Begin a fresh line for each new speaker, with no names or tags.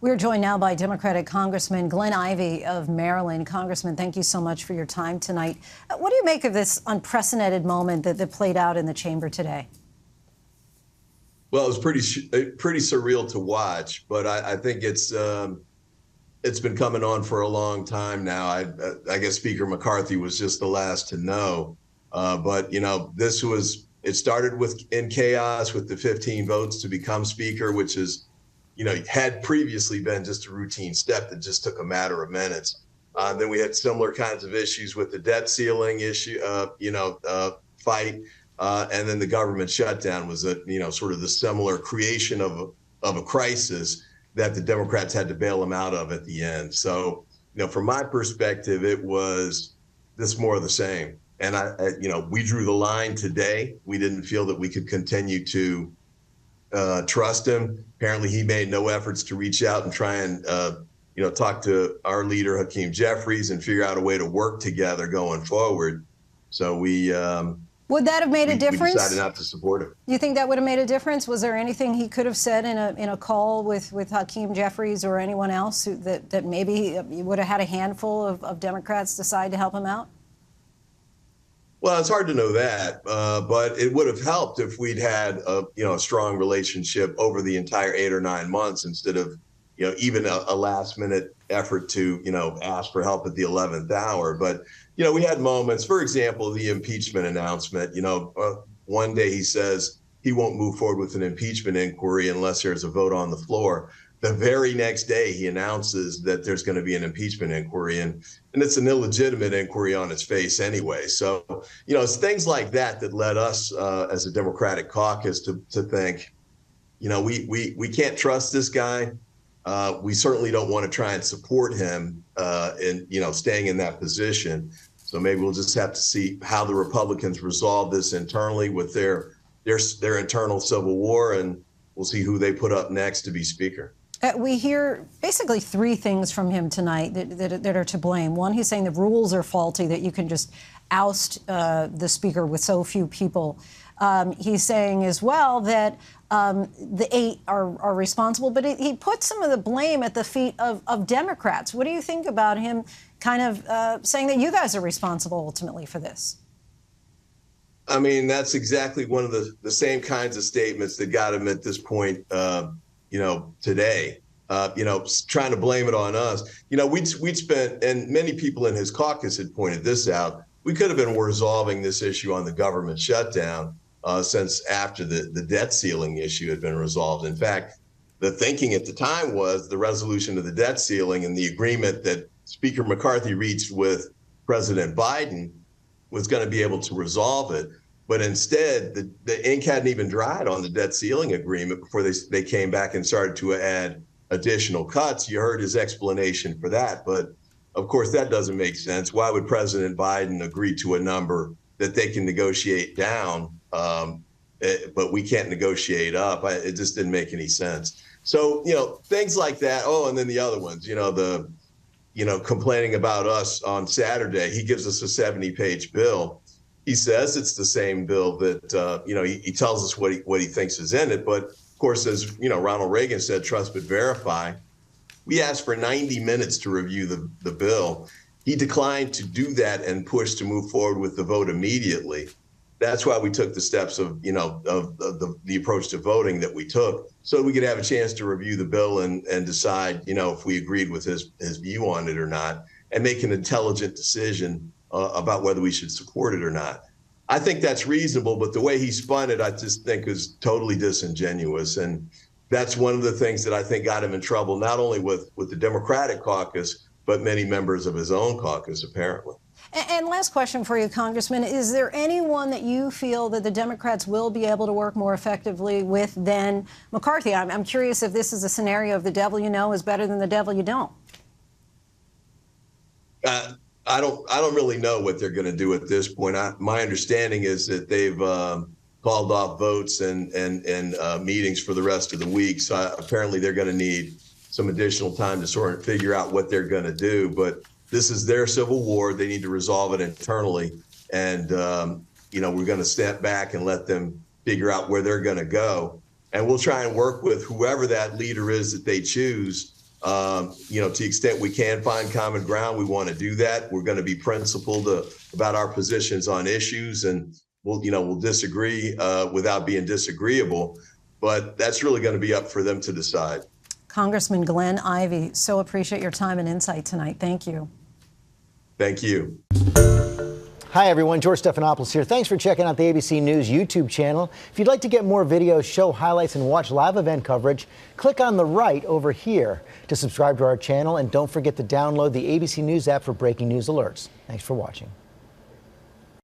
We're joined now by Democratic Congressman Glenn Ivey of Maryland. Congressman, thank you so much for your time tonight. What do you make of this unprecedented moment that played out in the chamber today?
Well, it was pretty surreal to watch, but I think it's been coming on for a long time now. I guess Speaker McCarthy was just the last to know, but it started in chaos with the 15 votes to become Speaker, which is, had previously been just a routine step that just took a matter of minutes. Then we had similar kinds of issues with the debt ceiling issue, fight. And then the government shutdown was sort of the similar creation of a crisis that the Democrats had to bail them out of at the end. So, from my perspective, it was this more of the same. And we drew the line today. We didn't feel that we could continue to trust him. Apparently, he made no efforts to reach out and try and talk to our leader Hakeem Jeffries and figure out a way to work together going forward. So we.
Would that have made a difference?
We decided not to support him.
You think that would have made a difference? Was there anything he could have said in a call with Hakeem Jeffries or anyone else that maybe he would have had a handful of Democrats decide to help him out?
Well, it's hard to know that, but it would have helped if we'd had a strong relationship over the entire 8 or 9 months instead of even a last minute effort to ask for help at the 11th hour. But we had moments, for example, the impeachment announcement. One day he says he won't move forward with an impeachment inquiry unless there's a vote on the floor. The very next day, he announces that there's going to be an impeachment inquiry, and it's an illegitimate inquiry on its face anyway. So, it's things like that that led us as a Democratic caucus to think, we can't trust this guy. We certainly don't want to try and support him in staying in that position. So maybe we'll just have to see how the Republicans resolve this internally with their internal civil war, and we'll see who they put up next to be Speaker.
We hear basically 3 things from him tonight that are to blame. One, he's saying the rules are faulty, that you can just oust the Speaker with so few people. He's saying as well that the 8 are responsible, but he puts some of the blame at the feet of Democrats. What do you think about him kind of saying that you guys are responsible ultimately for this?
I mean, that's exactly one of the same kinds of statements that got him at this point, today, trying to blame it on us. We'd spent, and many people in his caucus had pointed this out, we could have been resolving this issue on the government shutdown since after the debt ceiling issue had been resolved. In fact, the thinking at the time was the resolution of the debt ceiling and the agreement that Speaker McCarthy reached with President Biden was going to be able to resolve it. But instead, the ink hadn't even dried on the debt ceiling agreement before they came back and started to add additional cuts. You heard his explanation for that. But of course, that doesn't make sense. Why would President Biden agree to a number that they can negotiate down, but we can't negotiate up? It just didn't make any sense. So, things like that. Oh, and then the other ones, complaining about us on Saturday. He gives us a 70-page bill. He says it's the same bill that, he tells us what he thinks is in it. But of course, as Ronald Reagan said, trust but verify. We asked for 90 minutes to review the bill. He declined to do that and pushed to move forward with the vote immediately. That's why we took the steps of the approach to voting that we took, so we could have a chance to review the bill and decide, if we agreed with his view on it or not, and make an intelligent decision about whether we should support it or not. I think that's reasonable, but the way he spun it, I just think is totally disingenuous. And that's one of the things that I think got him in trouble, not only with the Democratic caucus, but many members of his own caucus, apparently.
And last question for you, Congressman. Is there anyone that you feel that the Democrats will be able to work more effectively with than McCarthy? I'm curious if this is a scenario of the devil you know is better than the devil you don't.
I don't really know what they're going to do at this point. My understanding is that they've called off votes and meetings for the rest of the week. So apparently they're going to need some additional time to sort of figure out what they're going to do. But this is their civil war. They need to resolve it internally. And, we're going to step back and let them figure out where they're going to go. And we'll try and work with whoever that leader is that they choose You know, to the extent we can find common ground, we want to do that. We're going to be principled about our positions on issues, and we'll disagree without being disagreeable. But that's really going to be up for them to decide.
Congressman Glenn Ivey, so appreciate your time and insight tonight. Thank you.
Thank you.
Hi, everyone. George Stephanopoulos here. Thanks for checking out the ABC News YouTube channel. If you'd like to get more videos, show highlights, and watch live event coverage, click on the right over here to subscribe to our channel. And don't forget to download the ABC News app for breaking news alerts. Thanks for watching.